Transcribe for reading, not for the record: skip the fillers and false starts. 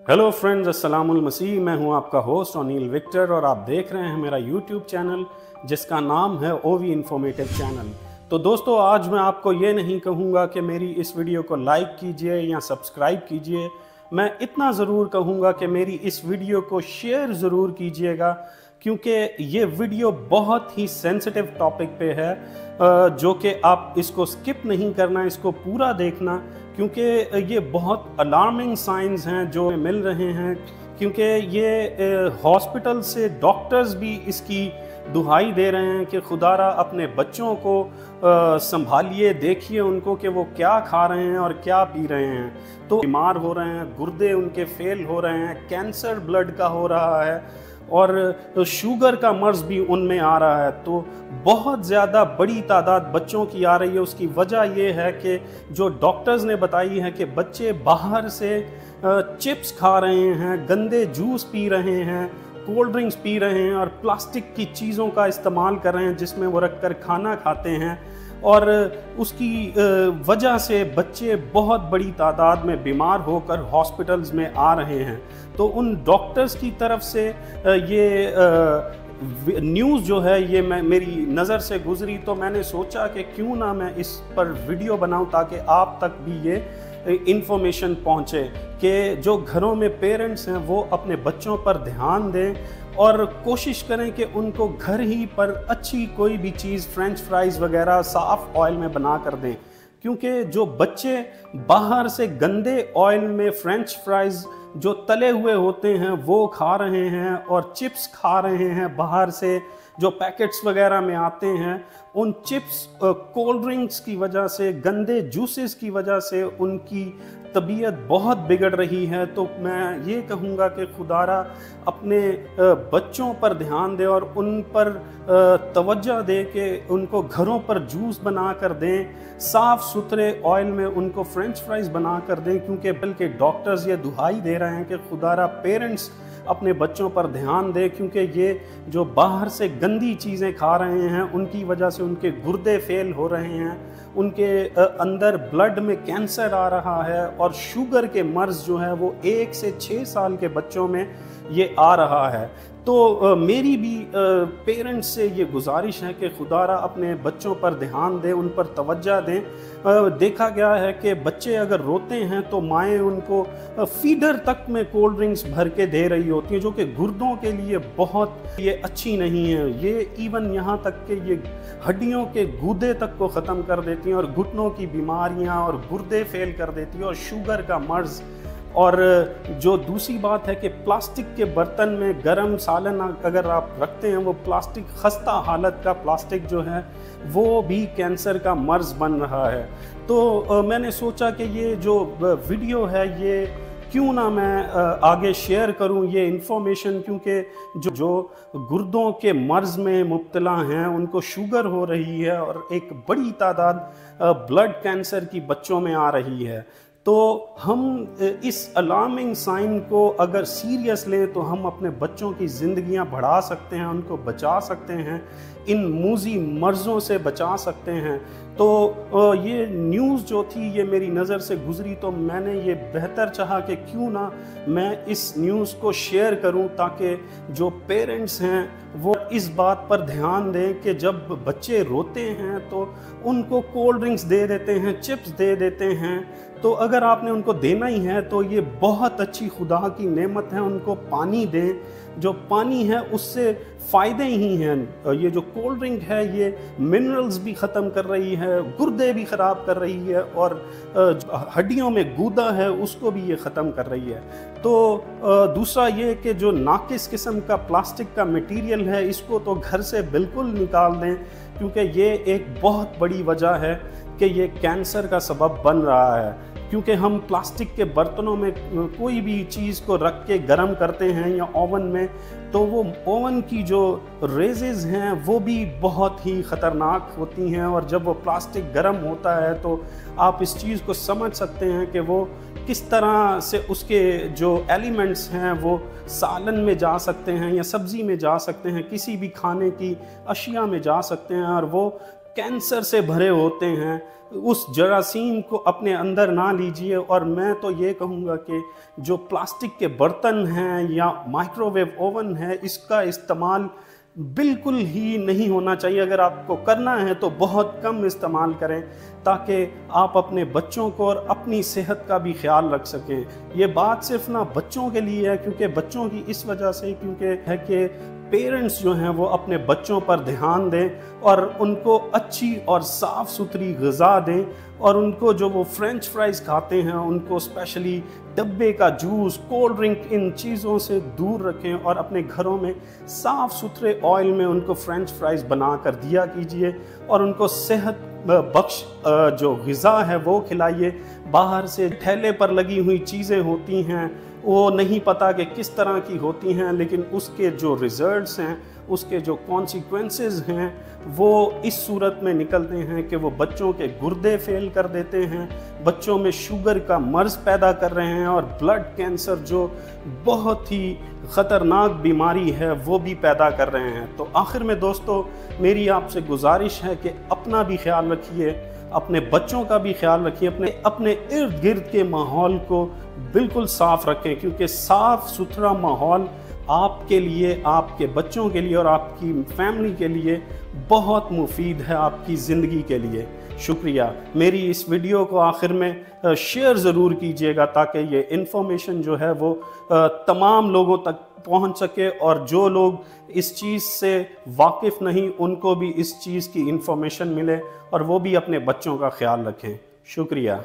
Hello friends, अस्सलामुल मसीह। मैं हूं आपका होस्ट ओनील विक्टर और आप देख रहे हैं मेरा यूट्यूब चैनल जिसका नाम है ओवी इन्फॉर्मेटिव चैनल। तो दोस्तों, आज मैं आपको ये नहीं कहूँगा कि मेरी इस वीडियो को लाइक कीजिए या सब्सक्राइब कीजिए। मैं इतना ज़रूर कहूँगा कि मेरी इस वीडियो को शेयर ज़रूर कीजिएगा, क्योंकि ये वीडियो बहुत ही सेंसिटिव टॉपिक पे है, जो कि आप इसको स्किप नहीं करना, इसको पूरा देखना, क्योंकि ये बहुत अलार्मिंग साइंस हैं जो मिल रहे हैं। क्योंकि ये हॉस्पिटल से डॉक्टर्स भी इसकी दुहाई दे रहे हैं कि खुदारा अपने बच्चों को संभालिए, देखिए उनको कि वो क्या खा रहे हैं और क्या पी रहे हैं। तो बीमार हो रहे हैं, गुर्दे उनके फेल हो रहे हैं, कैंसर ब्लड का हो रहा है और शुगर का मर्ज भी उनमें आ रहा है। तो बहुत ज़्यादा बड़ी तादाद बच्चों की आ रही है। उसकी वजह ये है कि जो डॉक्टर्स ने बताई है कि बच्चे बाहर से चिप्स खा रहे हैं, गंदे जूस पी रहे हैं, कोल्ड ड्रिंक्स पी रहे हैं और प्लास्टिक की चीज़ों का इस्तेमाल कर रहे हैं जिसमें वो रख कर खाना खाते हैं। और उसकी वजह से बच्चे बहुत बड़ी तादाद में बीमार होकर हॉस्पिटल्स में आ रहे हैं। तो उन डॉक्टर्स की तरफ से ये न्यूज़ जो है ये मेरी नज़र से गुजरी, तो मैंने सोचा कि क्यों ना मैं इस पर वीडियो बनाऊं ताकि आप तक भी ये इंफॉर्मेशन पहुंचे कि जो घरों में पेरेंट्स हैं वो अपने बच्चों पर ध्यान दें और कोशिश करें कि उनको घर ही पर अच्छी कोई भी चीज़, फ्रेंच फ्राइज़ वगैरह साफ़ ऑयल में बना कर दें। क्योंकि जो बच्चे बाहर से गंदे ऑयल में फ्रेंच फ्राइज़ जो तले हुए होते हैं वो खा रहे हैं और चिप्स खा रहे हैं, बाहर से जो पैकेट्स वगैरह में आते हैं, उन चिप्स, कोल्ड ड्रिंक्स की वजह से, गंदे जूसेस की वजह से उनकी तबीयत बहुत बिगड़ रही है। तो मैं ये कहूँगा कि खुदारा अपने बच्चों पर ध्यान दे और उन पर तवज्जो दे कि उनको घरों पर जूस बना कर दें, साफ़ सुथरे ऑयल में उनको फ्रेंच फ्राइज़ बना कर दें। क्योंकि बल्कि डॉक्टर्स ये दुहाई दे रहे हैं कि खुदारा पेरेंट्स अपने बच्चों पर ध्यान दें, क्योंकि ये जो बाहर से गंदी चीज़ें खा रहे हैं उनकी वजह से उनके गुर्दे फेल हो रहे हैं, उनके अंदर ब्लड में कैंसर आ रहा है और शुगर के मर्ज जो है वो 1 से 6 साल के बच्चों में ये आ रहा है। तो मेरी भी पेरेंट्स से ये गुजारिश है कि खुदारा अपने बच्चों पर ध्यान दें, उन पर तवज्जो दें। देखा गया है कि बच्चे अगर रोते हैं तो माएँ उनको फीडर तक में कोल्ड ड्रिंक्स भर के दे रही होती हैं, जो कि गुर्दों के लिए बहुत ये अच्छी नहीं है। ये इवन यहाँ तक कि ये हड्डियों के गूदे तक को ख़त्म कर देती हैं और घुटनों की बीमारियाँ और गुर्दे फेल कर देती हैं और शुगर का मर्ज़। और जो दूसरी बात है कि प्लास्टिक के बर्तन में गरम सालन अगर आप रखते हैं, वो प्लास्टिक खस्ता हालत का प्लास्टिक जो है वो भी कैंसर का मर्ज बन रहा है। तो मैंने सोचा कि ये जो वीडियो है ये क्यों ना मैं आगे शेयर करूं ये इन्फॉर्मेशन, क्योंकि जो गुर्दों के मर्ज में मुब्तला हैं उनको शुगर हो रही है और एक बड़ी तादाद ब्लड कैंसर की बच्चों में आ रही है। तो हम इस अलार्मिंग साइन को अगर सीरियस लें तो हम अपने बच्चों की ज़िंदगियां बढ़ा सकते हैं, उनको बचा सकते हैं, इन मूजी मर्ज़ों से बचा सकते हैं। तो ये न्यूज़ जो थी ये मेरी नज़र से गुज़री, तो मैंने ये बेहतर चाहा कि क्यों ना मैं इस न्यूज़ को शेयर करूं ताकि जो पेरेंट्स हैं वो इस बात पर ध्यान दें कि जब बच्चे रोते हैं तो उनको कोल्ड ड्रिंक्स दे देते हैं, चिप्स दे देते हैं। तो अगर आपने उनको देना ही है तो ये बहुत अच्छी खुदा की नेमत है, उनको पानी दें। जो पानी है उससे फ़ायदे ही हैं। ये जो कोल्ड ड्रिंक है ये मिनरल्स भी ख़त्म कर रही है, गुर्दे भी ख़राब कर रही है और हड्डियों में गूदा है उसको भी ये ख़त्म कर रही है। तो दूसरा ये कि जो नाकिस किस्म का प्लास्टिक का मटेरियल है इसको तो घर से बिल्कुल निकाल दें, क्योंकि ये एक बहुत बड़ी वजह है कि ये कैंसर का सबब बन रहा है। क्योंकि हम प्लास्टिक के बर्तनों में कोई भी चीज़ को रख के गर्म करते हैं या ओवन में, तो वो ओवन की जो रेजेस हैं वो भी बहुत ही ख़तरनाक होती हैं। और जब वो प्लास्टिक गर्म होता है तो आप इस चीज़ को समझ सकते हैं कि वो किस तरह से उसके जो एलिमेंट्स हैं वो सालन में जा सकते हैं या सब्ज़ी में जा सकते हैं, किसी भी खाने की अशिया में जा सकते हैं और वो कैंसर से भरे होते हैं। उस जरासीम को अपने अंदर ना लीजिए। और मैं तो ये कहूँगा कि जो प्लास्टिक के बर्तन हैं या माइक्रोवेव ओवन है, इसका इस्तेमाल बिल्कुल ही नहीं होना चाहिए। अगर आपको करना है तो बहुत कम इस्तेमाल करें, ताकि आप अपने बच्चों को और अपनी सेहत का भी ख्याल रख सकें। ये बात सिर्फ ना बच्चों के लिए है, क्योंकि बच्चों की इस वजह से क्योंकि है कि पेरेंट्स जो हैं वो अपने बच्चों पर ध्यान दें और उनको अच्छी और साफ़ सुथरी ग़िज़ा दें, और उनको जो वो फ्रेंच फ्राइज़ खाते हैं उनको स्पेशली डब्बे का जूस, कोल्ड ड्रिंक, इन चीज़ों से दूर रखें और अपने घरों में साफ़ सुथरे ऑयल में उनको फ्रेंच फ्राइज़ बना कर दिया कीजिए और उनको सेहत बख्श जो ग़िज़ा है वो खिलाइए। बाहर से ठेले पर लगी हुई चीज़ें होती हैं, वो नहीं पता कि किस तरह की होती हैं, लेकिन उसके जो रिज़ल्ट्स हैं, उसके जो कॉन्सिक्वेंसेस हैं, वो इस सूरत में निकलते हैं कि वो बच्चों के गुर्दे फेल कर देते हैं, बच्चों में शुगर का मर्ज़ पैदा कर रहे हैं और ब्लड कैंसर जो बहुत ही ख़तरनाक बीमारी है वो भी पैदा कर रहे हैं। तो आखिर में दोस्तों मेरी आपसे गुजारिश है कि अपना भी ख्याल रखिए, अपने बच्चों का भी ख्याल रखिए, अपने इर्द गिर्द के माहौल को बिल्कुल साफ़ रखें, क्योंकि साफ़ सुथरा माहौल आपके लिए, आपके बच्चों के लिए और आपकी फैमिली के लिए बहुत मुफीद है, आपकी ज़िंदगी के लिए। शुक्रिया। मेरी इस वीडियो को आखिर में शेयर ज़रूर कीजिएगा, ताकि ये इन्फॉर्मेशन जो है वो तमाम लोगों तक पहुंच सके, और जो लोग इस चीज़ से वाकिफ़ नहीं उनको भी इस चीज़ की इन्फॉर्मेशन मिले और वो भी अपने बच्चों का ख्याल रखें। शुक्रिया।